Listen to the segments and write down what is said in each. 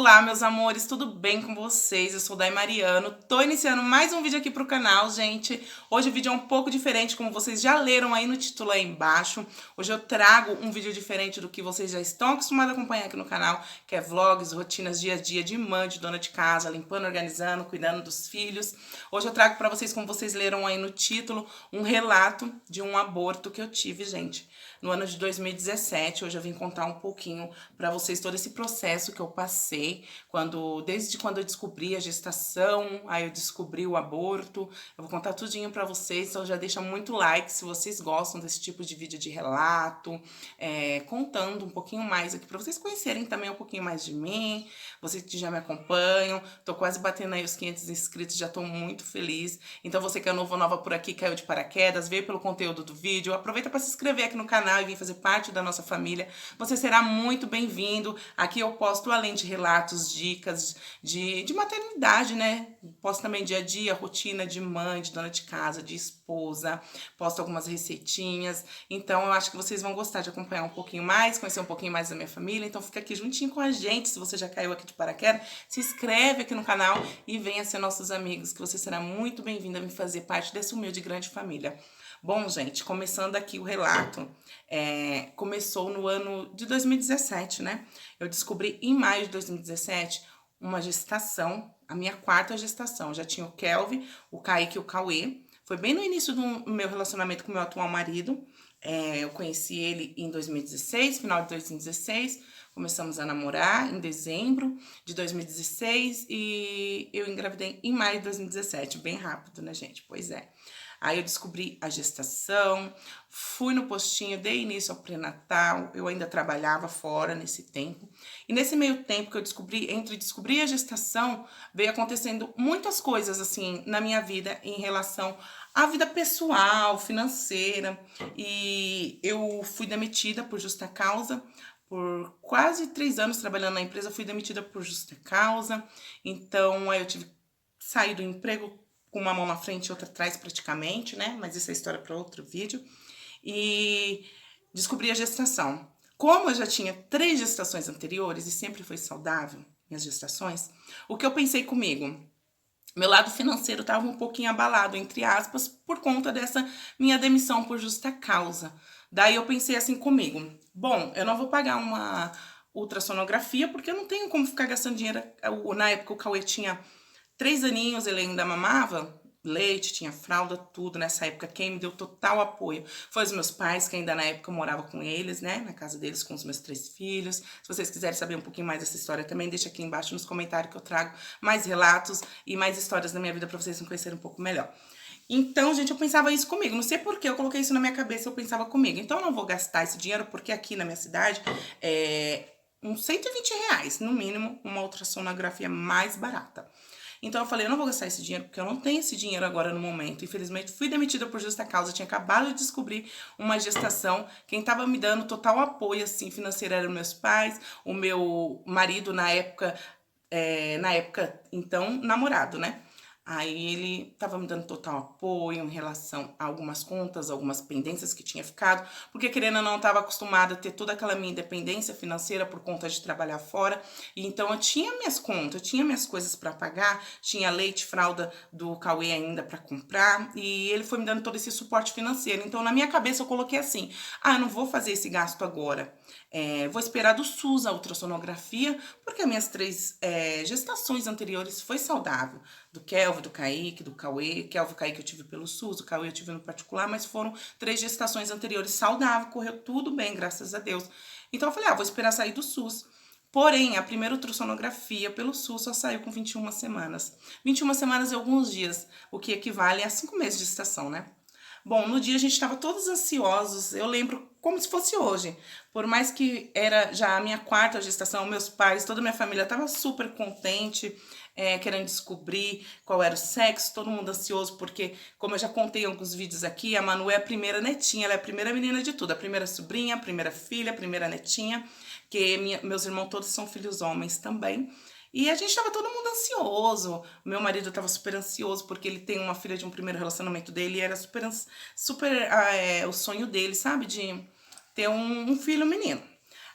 Olá, meus amores, tudo bem com vocês? Eu sou Dai Mariano, tô iniciando mais um vídeo aqui pro canal, gente. Hoje o vídeo é um pouco diferente, como vocês já leram aí no título aí embaixo. Hoje eu trago um vídeo diferente do que vocês já estão acostumados a acompanhar aqui no canal, que é vlogs, rotinas dia a dia de mãe, de dona de casa, limpando, organizando, cuidando dos filhos. Hoje eu trago pra vocês, como vocês leram aí no título, um relato de um aborto que eu tive, gente, no ano de 2017. Hoje eu vim contar um pouquinho pra vocês todo esse processo que eu passei, desde quando eu descobri a gestação, aí eu descobri o aborto. Eu vou contar tudinho pra vocês, então já deixa muito like se vocês gostam desse tipo de vídeo de relato, contando um pouquinho mais aqui pra vocês conhecerem também um pouquinho mais de mim, vocês que já me acompanham. Tô quase batendo aí os 500 inscritos, já tô muito feliz. Então você que é novo ou nova por aqui, caiu de paraquedas, veio pelo conteúdo do vídeo, aproveita para se inscrever aqui no canal e vir fazer parte da nossa família. Você será muito bem-vindo. Aqui eu posto, além de relatos, dicas de maternidade, né? Posto também dia a dia, rotina de mãe, de dona de casa, de esposa. Posto algumas receitinhas. Então eu acho que vocês vão gostar de acompanhar um pouquinho mais, conhecer um pouquinho mais da minha família. Então fica aqui juntinho com a gente. Se você já caiu aqui de paraquedas, se inscreve aqui no canal e venha ser nossos amigos, que você será muito bem-vindo a vir fazer parte dessa humilde e grande família. Bom, gente, começando aqui o relato, começou no ano de 2017, né? Eu descobri em maio de 2017 uma gestação, a minha quarta gestação. Já tinha o Kelvin, o Kaique e o Cauê. Foi bem no início do meu relacionamento com o meu atual marido. Eu conheci ele em 2016, final de 2016. Começamos a namorar em dezembro de 2016 e eu engravidei em maio de 2017. Bem rápido, né, gente? Pois é. Aí eu descobri a gestação, fui no postinho, dei início ao pré-natal, eu ainda trabalhava fora nesse tempo. E nesse meio tempo que eu descobri, entre descobrir a gestação, veio acontecendo muitas coisas assim na minha vida em relação à vida pessoal, financeira. E eu fui demitida por justa causa. Por quase 3 anos trabalhando na empresa, fui demitida por justa causa. Então, aí eu tive que sair do emprego com uma mão na frente e outra atrás praticamente, né? Mas isso é história para outro vídeo. E descobri a gestação. Como eu já tinha 3 gestações anteriores e sempre foi saudável, minhas gestações, o que eu pensei comigo? Meu lado financeiro estava um pouquinho abalado, entre aspas, por conta dessa minha demissão por justa causa. Daí eu pensei assim comigo: bom, eu não vou pagar uma ultrassonografia porque eu não tenho como ficar gastando dinheiro. Na época o Cauê tinha 3 aninhos, ele ainda mamava leite, tinha fralda, tudo. Nessa época, quem me deu total apoio foi os meus pais, que ainda na época eu morava com eles, né? Na casa deles, com os meus 3 filhos. Se vocês quiserem saber um pouquinho mais dessa história também, deixa aqui embaixo nos comentários que eu trago mais relatos e mais histórias da minha vida pra vocês me conhecerem um pouco melhor. Então, gente, eu pensava isso comigo. Não sei por que eu coloquei isso na minha cabeça, eu pensava comigo. Então, eu não vou gastar esse dinheiro, porque aqui na minha cidade uns 120 reais, no mínimo, uma ultrassonografia mais barata. Então eu falei, eu não vou gastar esse dinheiro, porque eu não tenho esse dinheiro agora no momento. Infelizmente, fui demitida por justa causa, eu tinha acabado de descobrir uma gestação. Quem estava me dando total apoio, assim, financeiro eram meus pais, o meu marido na época, então, namorado, né? Aí ele estava me dando total apoio em relação a algumas contas, algumas pendências que tinha ficado, porque querendo ou não, estava acostumada a ter toda aquela minha independência financeira por conta de trabalhar fora. E então eu tinha minhas contas, eu tinha minhas coisas para pagar, tinha leite, fralda do Cauê ainda para comprar, e ele foi me dando todo esse suporte financeiro. Então na minha cabeça eu coloquei assim: ah, eu não vou fazer esse gasto agora. Vou esperar do SUS a ultrassonografia, porque as minhas 3 gestações anteriores foi saudável. Do Kelvin, do Kaique, do Cauê. Kelvin e Kaique eu tive pelo SUS, o Cauê eu tive no particular, mas foram 3 gestações anteriores saudável, correu tudo bem, graças a Deus. Então eu falei, vou esperar sair do SUS. Porém, a primeira ultrassonografia pelo SUS só saiu com 21 semanas. 21 semanas e alguns dias, o que equivale a 5 meses de gestação, né? Bom, no dia a gente estava todos ansiosos, eu lembro como se fosse hoje. Por mais que era já a minha 4ª gestação, meus pais, toda a minha família estava super contente, querendo descobrir qual era o sexo, todo mundo ansioso, porque, como eu já contei em alguns vídeos aqui, a Manu é a primeira netinha, ela é a primeira menina de tudo, a primeira sobrinha, a primeira filha, a primeira netinha, que meus irmãos todos são filhos homens também. E a gente tava todo mundo ansioso. Meu marido tava super ansioso porque ele tem uma filha de um primeiro relacionamento dele e era super o sonho dele, sabe? De ter um filho menino.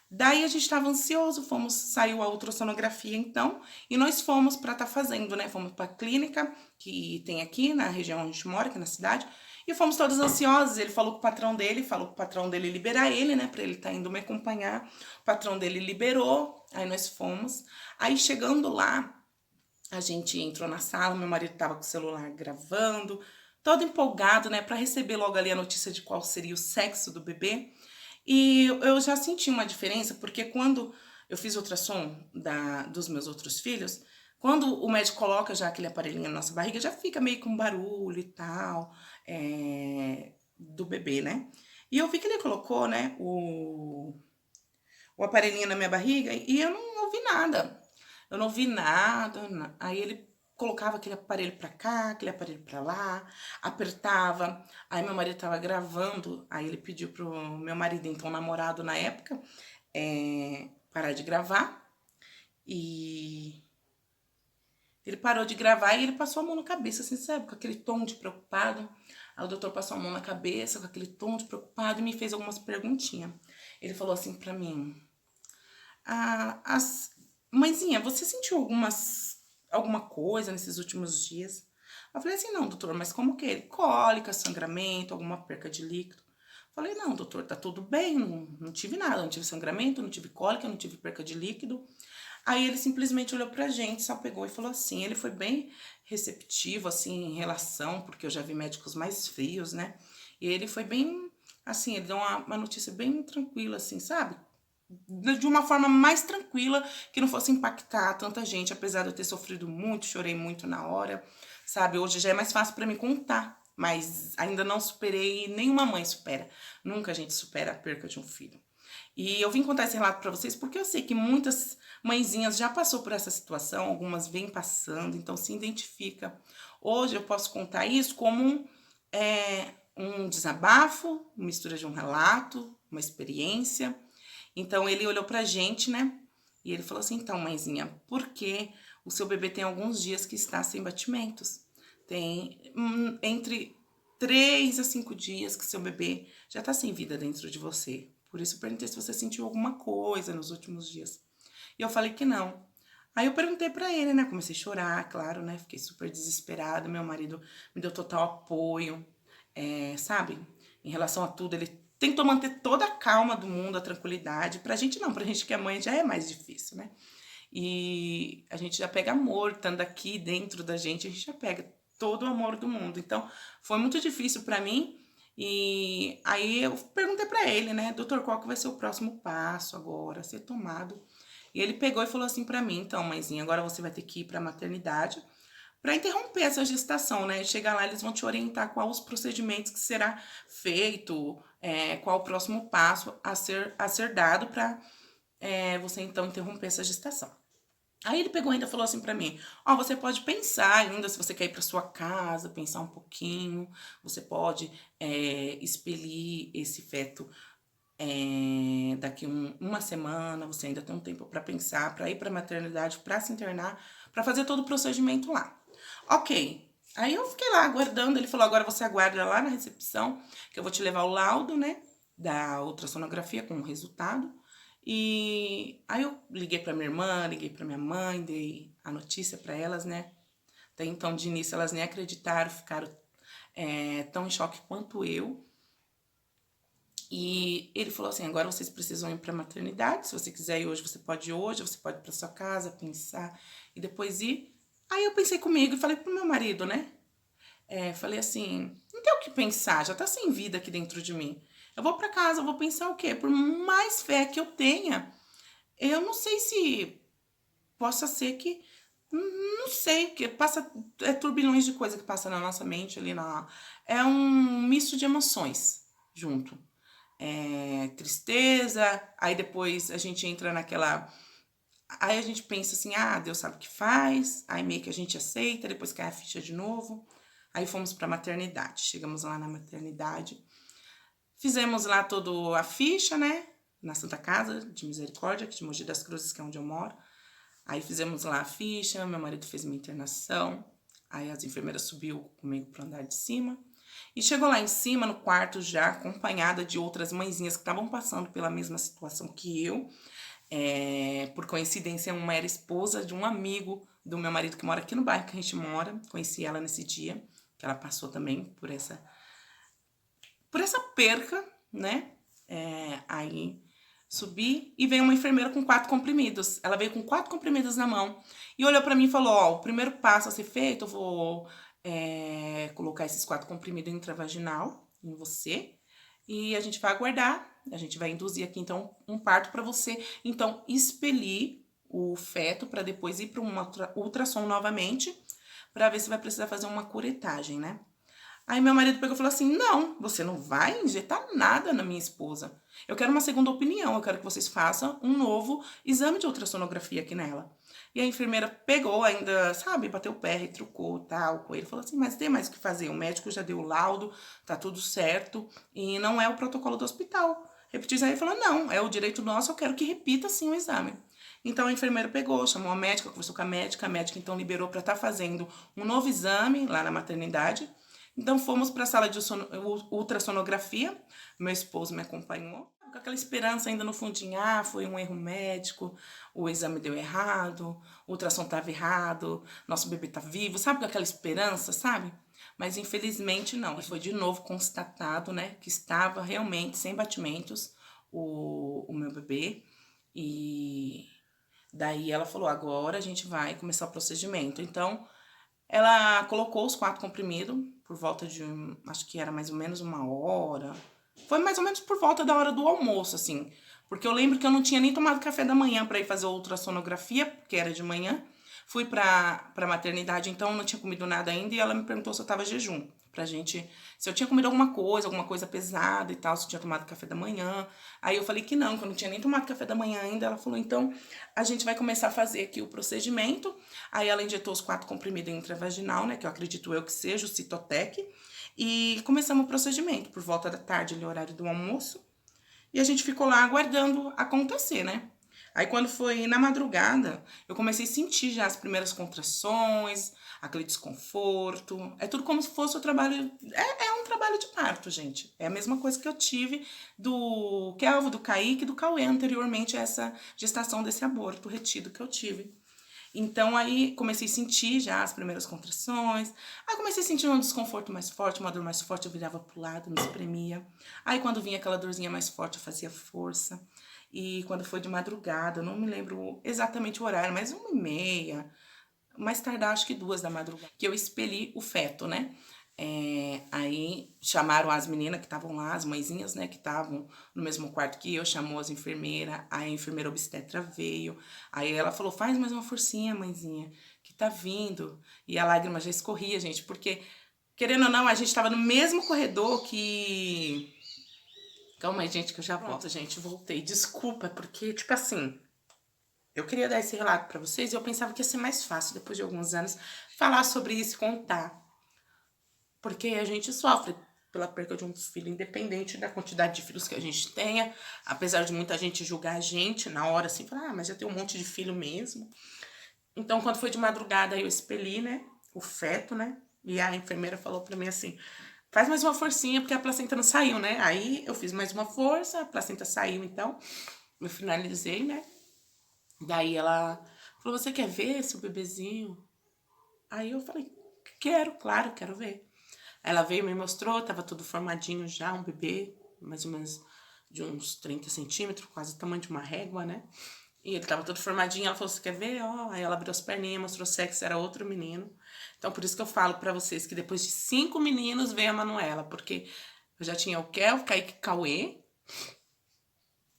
Daí a gente tava ansioso, saiu a ultrassonografia então, e nós fomos pra tá fazendo, né? Fomos pra clínica que tem aqui na região onde a gente mora, aqui na cidade, e fomos todos ansiosos. Ele falou com o patrão dele, falou com o patrão dele liberar ele, né? Pra ele tá indo me acompanhar. O patrão dele liberou, aí nós fomos. Aí chegando lá, a gente entrou na sala, meu marido tava com o celular gravando, todo empolgado, né, pra receber logo ali a notícia de qual seria o sexo do bebê. E eu já senti uma diferença, porque quando eu fiz ultrassom dos meus outros filhos, quando o médico coloca já aquele aparelhinho na nossa barriga, já fica meio com barulho e tal, do bebê, né? E eu vi que ele colocou, né, o aparelhinho na minha barriga e eu não ouvi nada. Eu não ouvi nada. Aí ele colocava aquele aparelho pra cá, aquele aparelho pra lá, apertava. Aí meu marido tava gravando, aí ele pediu pro meu marido, então namorado na época, parar de gravar. E ele parou de gravar e ele passou a mão na cabeça, assim, sabe? Com aquele tom de preocupado. Aí o doutor passou a mão na cabeça, com aquele tom de preocupado, e me fez algumas perguntinhas. Ele falou assim pra mim: Mãezinha, você sentiu alguma coisa nesses últimos dias? Eu falei assim: não, doutor, mas como que é? Cólica, sangramento, alguma perca de líquido? Falei: não, doutor, tá tudo bem, não tive nada, não tive sangramento, não tive cólica, não tive perca de líquido. Aí ele simplesmente olhou pra gente, só pegou e falou assim. Ele foi bem receptivo, assim, em relação, porque eu já vi médicos mais frios, né? E ele foi bem, assim, ele deu uma notícia bem tranquila, assim, sabe? De uma forma mais tranquila, que não fosse impactar tanta gente, apesar de eu ter sofrido muito, chorei muito na hora, sabe? Hoje já é mais fácil pra mim contar, mas ainda não superei, nenhuma mãe supera. Nunca a gente supera a perca de um filho. E eu vim contar esse relato pra vocês porque eu sei que muitas mãezinhas já passou por essa situação, algumas vêm passando, então se identifica. Hoje eu posso contar isso como um desabafo, mistura de um relato, uma experiência. Então ele olhou pra gente, né? E ele falou assim: então, mãezinha, por que o seu bebê tem alguns dias que está sem batimentos? Tem entre 3 a 5 dias que seu bebê já tá sem vida dentro de você. Por isso eu perguntei se você sentiu alguma coisa nos últimos dias. E eu falei que não. Aí eu perguntei pra ele, né? Comecei a chorar, claro, né? Fiquei super desesperada. Meu marido me deu total apoio, sabe? Em relação a tudo, ele tentou manter toda a calma do mundo, a tranquilidade. Pra gente não, pra gente que é mãe já é mais difícil, né? E a gente já pega amor, estando aqui dentro da gente, a gente já pega todo o amor do mundo. Então, foi muito difícil pra mim. E aí eu perguntei pra ele, né, doutor, qual que vai ser o próximo passo agora a ser tomado? E ele pegou e falou assim pra mim: então, mãezinha, agora você vai ter que ir pra maternidade para interromper essa gestação, né? Chegar lá, eles vão te orientar quais os procedimentos que será feito, qual o próximo passo a ser dado para você então interromper essa gestação. Aí ele pegou e ainda falou assim pra mim: ó, você pode pensar ainda se você quer ir pra sua casa, pensar um pouquinho, você pode expelir esse feto daqui uma semana, você ainda tem um tempo pra pensar, pra ir pra maternidade, pra se internar, pra fazer todo o procedimento lá. Ok. Aí eu fiquei lá aguardando, ele falou: agora você aguarda lá na recepção, que eu vou te levar o laudo, né, da ultrassonografia com o resultado. E aí eu liguei pra minha irmã, liguei pra minha mãe, dei a notícia pra elas, né. Até então, de início, elas nem acreditaram, ficaram tão em choque quanto eu. E ele falou assim: agora vocês precisam ir pra maternidade, se você quiser ir hoje, você pode ir pra sua casa, pensar e depois ir. Aí eu pensei comigo e falei pro meu marido, né. Falei assim: não tem o que pensar, já tá sem vida aqui dentro de mim. Eu vou pra casa, eu vou pensar o quê? Por mais fé que eu tenha, eu não sei se possa ser que. Não sei, que passa. Turbilhões de coisa que passa na nossa mente ali na. É um misto de emoções junto. Tristeza, aí depois a gente entra naquela. Aí a gente pensa assim: ah, Deus sabe o que faz. Aí meio que a gente aceita, depois cai a ficha de novo. Aí fomos pra maternidade. Chegamos lá na maternidade. Fizemos lá toda a ficha, né? Na Santa Casa de Misericórdia, aqui de Mogi das Cruzes, que é onde eu moro. Aí fizemos lá a ficha, meu marido fez minha internação. Aí as enfermeiras subiu comigo pro andar de cima. E chegou lá em cima, no quarto, já acompanhada de outras mãezinhas que estavam passando pela mesma situação que eu. Por coincidência, uma era esposa de um amigo do meu marido que mora aqui no bairro que a gente mora. Conheci ela nesse dia, que ela passou também por essa perca, né? Aí subi e veio uma enfermeira com 4 comprimidos. Ela veio com 4 comprimidos na mão e olhou pra mim e falou: Ó, o primeiro passo a ser feito, eu vou colocar esses 4 comprimidos intravaginal em você e a gente vai aguardar, a gente vai induzir aqui então um parto pra você, então expelir o feto pra depois ir pra uma ultrassom novamente pra ver se vai precisar fazer uma curetagem, né? Aí meu marido pegou e falou assim: não, você não vai injetar nada na minha esposa. Eu quero uma segunda opinião, eu quero que vocês façam um novo exame de ultrassonografia aqui nela. E a enfermeira pegou ainda, sabe, bateu o pé, retrucou tal com ele. Falou assim: mas tem mais o que fazer, o médico já deu o laudo, tá tudo certo e não é o protocolo do hospital. Repetiu isso aí e falou: não, é o direito nosso, eu quero que repita sim o exame. Então a enfermeira pegou, chamou a médica, conversou com a médica então liberou para estar fazendo um novo exame lá na maternidade. Então fomos para a sala de ultrassonografia, meu esposo me acompanhou, com aquela esperança ainda no fundinho: ah, foi um erro médico, o exame deu errado, o ultrassom estava errado, nosso bebê está vivo, sabe, com aquela esperança, sabe? Mas infelizmente não, e foi de novo constatado, né, que estava realmente sem batimentos o meu bebê. E daí ela falou: agora a gente vai começar o procedimento. Então ela colocou os 4 comprimidos por volta de, acho que era mais ou menos 1 hora. Foi mais ou menos por volta da hora do almoço, assim. Porque eu lembro que eu não tinha nem tomado café da manhã para ir fazer a ultrassonografia, porque era de manhã. Fui pra maternidade, então eu não tinha comido nada ainda, e ela me perguntou se eu tava jejum. Pra gente, se eu tinha comido alguma coisa pesada e tal, se eu tinha tomado café da manhã. Aí eu falei que eu não tinha nem tomado café da manhã ainda. Ela falou: então a gente vai começar a fazer aqui o procedimento. Aí ela injetou os 4 comprimidos intravaginal, né, que eu acredito eu que seja o Citotec. E começamos o procedimento por volta da tarde, ali, horário do almoço. E a gente ficou lá aguardando acontecer, né? Aí quando foi na madrugada, eu comecei a sentir já as primeiras contrações, aquele desconforto. É tudo como se fosse o trabalho. É um trabalho de parto, gente. É a mesma coisa que eu tive do Kelvin, do Kaique e do Cauê anteriormente a essa gestação desse aborto retido que eu tive. Então aí comecei a sentir já as primeiras contrações. Aí comecei a sentir um desconforto mais forte, uma dor mais forte, eu virava pro lado, me espremia. Aí quando vinha aquela dorzinha mais forte, eu fazia força. E quando foi de madrugada, eu não me lembro exatamente o horário, mas 1h30, mais tardar acho que 2 da madrugada, que eu expeli o feto, né? Aí chamaram as meninas que estavam lá, as mãezinhas, né, que estavam no mesmo quarto que eu, chamou as enfermeiras, a enfermeira obstetra veio, aí ela falou: faz mais uma forcinha, mãezinha, que tá vindo. E a lágrima já escorria, gente, porque, querendo ou não, a gente tava no mesmo corredor que... Calma aí, gente, que eu já volto, gente, voltei, desculpa, porque, tipo assim, eu queria dar esse relato pra vocês e eu pensava que ia ser mais fácil, depois de alguns anos, falar sobre isso e contar. Porque a gente sofre pela perca de um filho, independente da quantidade de filhos que a gente tenha, apesar de muita gente julgar a gente na hora, assim, falar: ah, mas já tem um monte de filho mesmo. Então, quando foi de madrugada, eu expeli, né, o feto, né, e a enfermeira falou pra mim assim: faz mais uma forcinha, porque a placenta não saiu, né? Aí eu fiz mais uma força, a placenta saiu, então eu finalizei, né? Daí ela falou: você quer ver seu bebezinho? Aí eu falei: quero, claro, quero ver. Ela veio e me mostrou, tava tudo formadinho já, um bebê, mais ou menos de uns 30 centímetros, quase o tamanho de uma régua, né? E ele tava todo formadinho, ela falou: você quer ver? Ó, aí ela abriu as perninhas, mostrou o sexo, era outro menino. Então, por isso que eu falo pra vocês que depois de 5 meninos veio a Manuela, porque eu já tinha o Kel, Kaique, Cauê,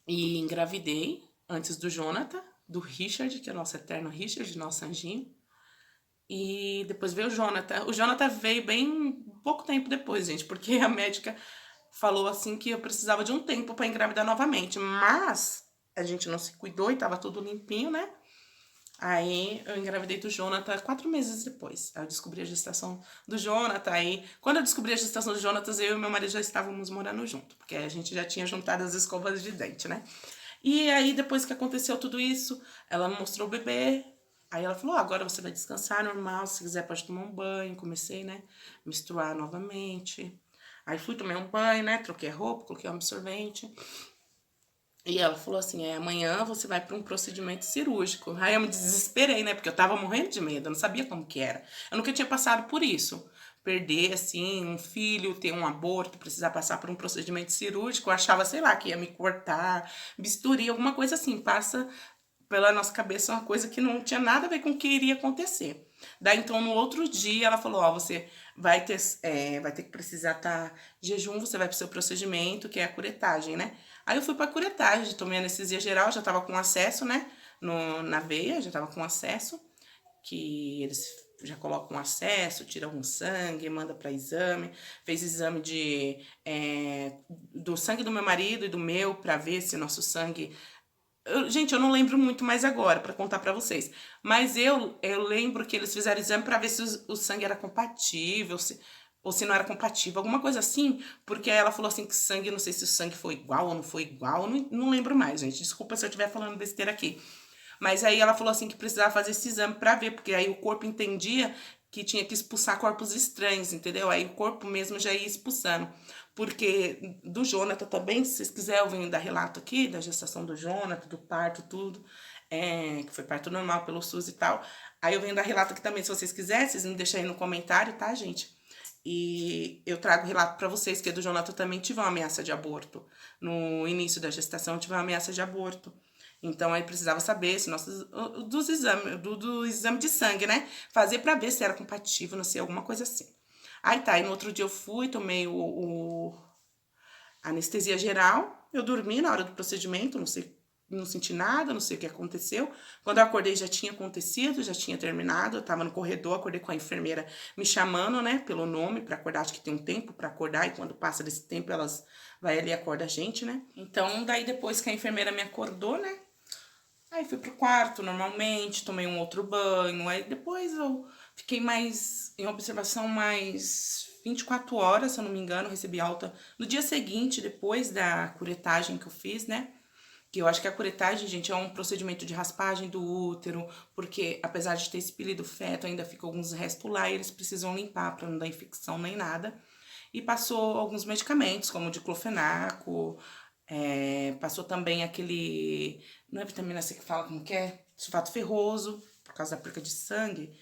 e engravidei antes do Jonathan, do Richard, que é o nosso eterno Richard, nosso anjinho. E depois veio o Jonathan. O Jonathan veio bem pouco tempo depois, gente, porque a médica falou assim que eu precisava de um tempo para engravidar novamente. Mas a gente não se cuidou e tava tudo limpinho, né? Aí eu engravidei do Jonathan 4 meses depois. Aí eu descobri a gestação do Jonathan. Aí, quando eu descobri a gestação do Jonathan, eu e meu marido já estávamos morando junto, porque a gente já tinha juntado as escovas de dente, né? E aí, depois que aconteceu tudo isso, ela me mostrou o bebê. Aí ela falou: agora você vai descansar normal, se quiser pode tomar um banho. Comecei, né, menstruar novamente. Aí fui, tomei um banho, né? Troquei a roupa, coloquei um absorvente. E ela falou assim, amanhã você vai para um procedimento cirúrgico. Aí eu me desesperei, né? Porque eu tava morrendo de medo, eu não sabia como que era. Eu nunca tinha passado por isso. Perder, assim, um filho, ter um aborto, precisar passar por um procedimento cirúrgico. Eu achava, sei lá, que ia me cortar, bisturi, alguma coisa assim. Passa pela nossa cabeça uma coisa que não tinha nada a ver com o que iria acontecer. Daí, então, no outro dia, ela falou, ó, você vai ter que precisar estar jejum, você vai pro seu procedimento, que é a curetagem, né? Aí eu fui pra curetagem, tomei anestesia geral, já tava com acesso, né? Na veia, já tava com acesso, que eles já colocam acesso, tiram um sangue, manda para exame, fez exame do sangue do meu marido e do meu para ver se nosso sangue. Gente, eu não lembro muito mais agora para contar para vocês, mas eu lembro que eles fizeram exame para ver se o sangue era compatível, ou se não era compatível, alguma coisa assim, porque ela falou assim que sangue, não sei se o sangue foi igual ou não foi igual, não lembro mais, gente. Desculpa se eu estiver falando besteira aqui. Mas aí ela falou assim que precisava fazer esse exame para ver, porque aí o corpo entendia que tinha que expulsar corpos estranhos, entendeu? Aí o corpo mesmo já ia expulsando. Porque do Jonathan também, se vocês quiserem, eu venho dar relato aqui da gestação do Jonathan, do parto, tudo, que foi parto normal pelo SUS e tal. Aí eu venho dar relato aqui também, se vocês quiserem, vocês me deixam aí no comentário, tá, gente? E eu trago relato para vocês que do Jonathan também tive uma ameaça de aborto. No início da gestação, eu tive uma ameaça de aborto. Então, aí precisava saber se dos exames, do exame de sangue, né? Fazer para ver se era compatível, não sei, alguma coisa assim. Aí tá, aí no outro dia eu fui, tomei a anestesia geral, eu dormi na hora do procedimento, não sei, não senti nada, não sei o que aconteceu. Quando eu acordei já tinha acontecido, já tinha terminado, eu tava no corredor, acordei com a enfermeira me chamando, né, pelo nome, para acordar, acho que tem um tempo para acordar, e quando passa desse tempo elas vai ali e acorda a gente, né? Então, daí depois que a enfermeira me acordou, né, aí fui pro quarto normalmente, tomei um outro banho, aí depois eu fiquei mais em observação mais 24 horas, se eu não me engano, recebi alta no dia seguinte, depois da curetagem que eu fiz, né? Que eu acho que a curetagem, gente, é um procedimento de raspagem do útero, porque apesar de ter expelido o feto, ainda fica alguns restos lá e eles precisam limpar para não dar infecção nem nada. E passou alguns medicamentos, como o diclofenaco, passou também aquele, não é vitamina C que fala como que é? Sulfato ferroso, por causa da perca de sangue,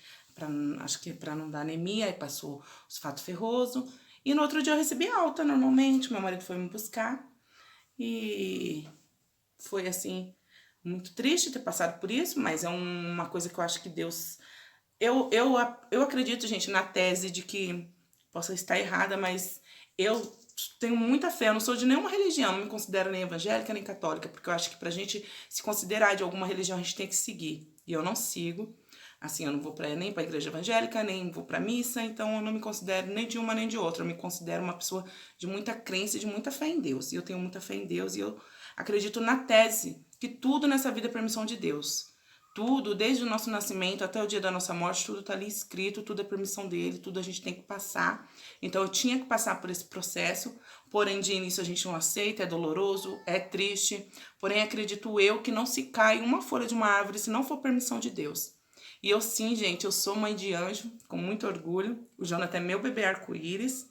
acho que para não dar anemia, aí passou o sulfato ferroso. E no outro dia eu recebi alta, normalmente, meu marido foi me buscar. E foi, assim, muito triste ter passado por isso, mas é uma coisa que eu acho que Deus... Eu acredito, gente, na tese de que possa estar errada, mas eu tenho muita fé, eu não sou de nenhuma religião, não me considero nem evangélica nem católica, porque eu acho que pra gente se considerar de alguma religião a gente tem que seguir. E eu não sigo. Assim, eu não vou nem pra igreja evangélica, nem vou pra missa, então eu não me considero nem de uma nem de outra. Eu me considero uma pessoa de muita crença e de muita fé em Deus. E eu tenho muita fé em Deus e eu acredito na tese que tudo nessa vida é permissão de Deus. Tudo, desde o nosso nascimento até o dia da nossa morte, tudo tá ali escrito, tudo é permissão dele, tudo a gente tem que passar. Então eu tinha que passar por esse processo, porém de início a gente não aceita, é doloroso, é triste. Porém acredito eu que não se cai uma folha de uma árvore se não for permissão de Deus. E eu sim, gente, eu sou mãe de anjo, com muito orgulho. O Jonathan é meu bebê arco-íris.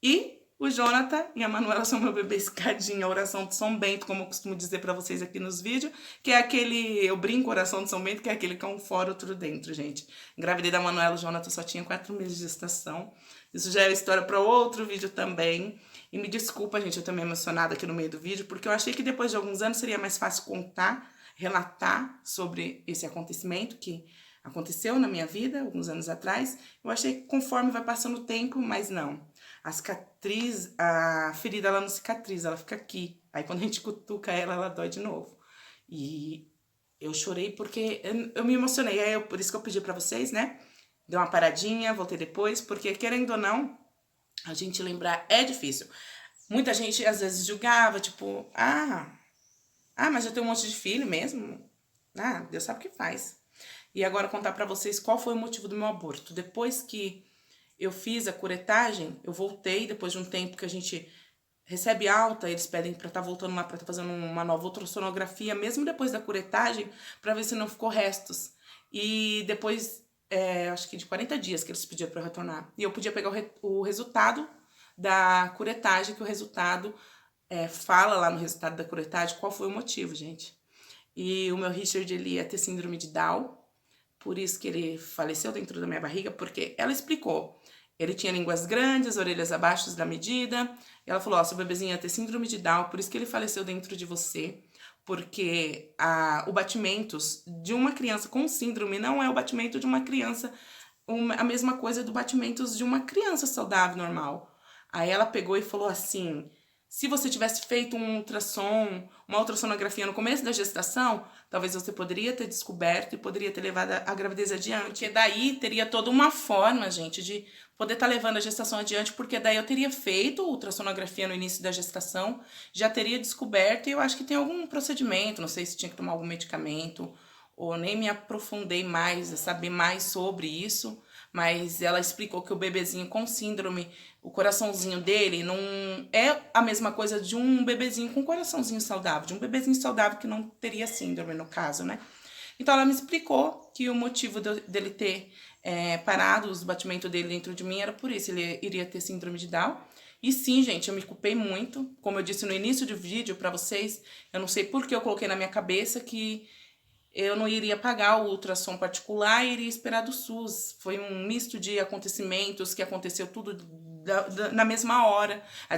E o Jonathan e a Manuela são meu bebê escadinha, a oração de São Bento, como eu costumo dizer pra vocês aqui nos vídeos, que é aquele, eu brinco, oração de São Bento, que é aquele que é um fora, outro dentro, gente. Engravidei da Manuela, o Jonathan só tinha 4 meses de gestação. Isso já é história para outro vídeo também. E me desculpa, gente, eu tô meio emocionada aqui no meio do vídeo, porque eu achei que depois de alguns anos seria mais fácil contar, relatar sobre esse acontecimento que aconteceu na minha vida, alguns anos atrás. Eu achei que conforme vai passando o tempo, mas não. A cicatriz, a ferida, ela não cicatriza, ela fica aqui. Aí quando a gente cutuca ela, ela dói de novo. E eu chorei porque eu me emocionei. Por isso que eu pedi pra vocês, né? Dei uma paradinha, voltei depois, porque querendo ou não, a gente lembrar é difícil. Muita gente às vezes julgava, tipo, mas eu tenho um monte de filho mesmo. Deus sabe o que faz. E agora contar pra vocês qual foi o motivo do meu aborto. Depois que eu fiz a curetagem, eu voltei, depois de um tempo que a gente recebe alta, eles pedem pra estar voltando lá, pra estar fazendo uma nova ultrassonografia, mesmo depois da curetagem, pra ver se não ficou restos. E depois, acho que de 40 dias que eles pediam pra eu retornar. E eu podia pegar o resultado da curetagem, que o resultado fala lá no resultado da curetagem qual foi o motivo, gente. E o meu Richard, ele ia ter síndrome de Down, por isso que ele faleceu dentro da minha barriga, porque ela explicou. Ele tinha línguas grandes, orelhas abaixo da medida. E ela falou, ó, seu bebezinho ia ter síndrome de Down, por isso que ele faleceu dentro de você. Porque o batimento de uma criança com síndrome não é o batimento de uma criança, a mesma coisa do batimento de uma criança saudável, normal. Aí ela pegou e falou assim, se você tivesse feito um ultrassom, uma ultrassonografia no começo da gestação, talvez você poderia ter descoberto e poderia ter levado a gravidez adiante. Porque daí teria toda uma forma, gente, de poder estar levando a gestação adiante, porque daí eu teria feito ultrassonografia no início da gestação, já teria descoberto, e eu acho que tem algum procedimento, não sei se tinha que tomar algum medicamento, ou nem me aprofundei mais, a saber mais sobre isso, mas ela explicou que o bebezinho com síndrome, o coraçãozinho dele não é a mesma coisa de um bebezinho com coraçãozinho saudável, de um bebezinho saudável que não teria síndrome, no caso, né? Então ela me explicou que o motivo dele ter parado os batimentos dele dentro de mim era por isso, ele iria ter síndrome de Down. E sim, gente, eu me culpei muito, como eu disse no início do vídeo pra vocês, eu não sei por que eu coloquei na minha cabeça que eu não iria pagar o ultrassom particular e iria esperar do SUS. Foi um misto de acontecimentos que aconteceu tudo na mesma hora. A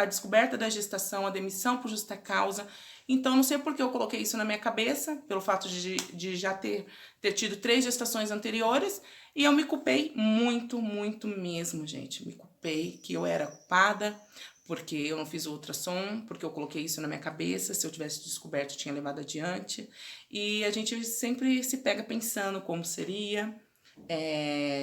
descoberta da gestação, a demissão por justa causa. Então, não sei por que eu coloquei isso na minha cabeça, pelo fato de já ter tido 3 gestações anteriores. E eu me culpei muito, muito mesmo, gente. Me culpei que eu era culpada, porque eu não fiz o ultrassom, porque eu coloquei isso na minha cabeça, se eu tivesse descoberto, eu tinha levado adiante. E a gente sempre se pega pensando como seria.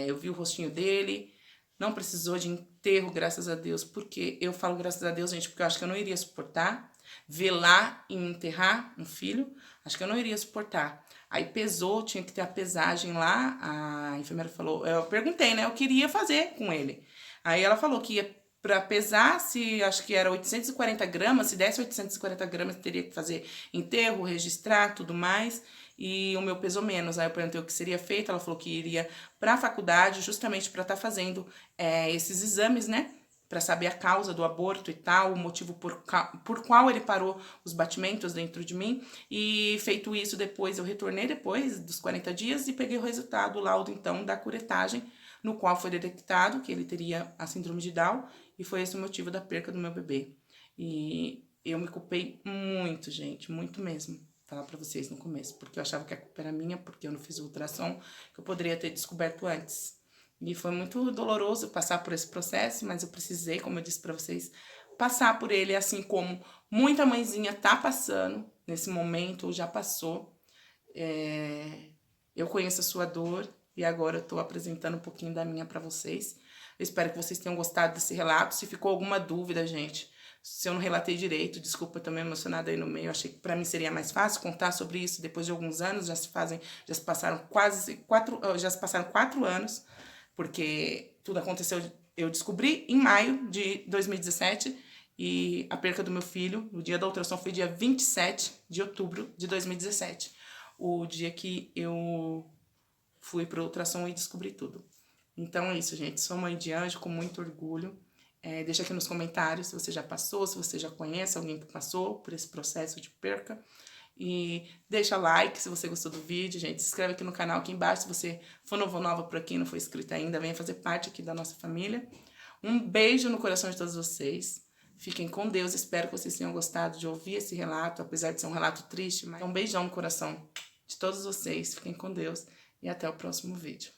Eu vi o rostinho dele, não precisou de enterro, graças a Deus, porque eu falo graças a Deus, gente, porque eu acho que eu não iria suportar velar e enterrar um filho, acho que eu não iria suportar. Aí pesou, tinha que ter a pesagem lá, a enfermeira falou, eu perguntei, né, eu queria fazer com ele. Aí ela falou que ia para pesar, se acho que era 840 gramas, se desse 840 gramas, teria que fazer enterro, registrar, tudo mais, e o meu pesou menos. Aí eu perguntei o que seria feito, ela falou que iria para a faculdade, justamente para estar fazendo esses exames, né, para saber a causa do aborto e tal, o motivo por qual ele parou os batimentos dentro de mim. E feito isso, depois eu retornei depois dos 40 dias e peguei o resultado, o laudo então da curetagem, no qual foi detectado que ele teria a síndrome de Down, e foi esse o motivo da perca do meu bebê. E eu me culpei muito, gente, muito mesmo, falar pra vocês no começo, porque eu achava que a culpa era minha, porque eu não fiz o ultrassom, que eu poderia ter descoberto antes. E foi muito doloroso passar por esse processo, mas eu precisei, como eu disse pra vocês, passar por ele, assim como muita mãezinha tá passando nesse momento, ou já passou. Eu conheço a sua dor e agora eu tô apresentando um pouquinho da minha pra vocês. Eu espero que vocês tenham gostado desse relato. Se ficou alguma dúvida, gente, se eu não relatei direito, desculpa, eu tô meio emocionada aí no meio. Eu achei que pra mim seria mais fácil contar sobre isso depois de alguns anos. Já se passaram já se passaram 4 anos, porque tudo aconteceu, eu descobri em maio de 2017 e a perca do meu filho, o dia da ultrassom foi dia 27 de outubro de 2017. O dia que eu fui pro ultrassom e descobri tudo. Então é isso, gente. Sou mãe de anjo com muito orgulho. Deixa aqui nos comentários se você já passou, se você já conhece alguém que passou por esse processo de perca. E deixa like se você gostou do vídeo, gente. Se inscreve aqui no canal aqui embaixo se você for novo ou nova por aqui e não for inscrito ainda. Venha fazer parte aqui da nossa família. Um beijo no coração de todos vocês. Fiquem com Deus. Espero que vocês tenham gostado de ouvir esse relato, apesar de ser um relato triste. Mas um beijão no coração de todos vocês. Fiquem com Deus e até o próximo vídeo.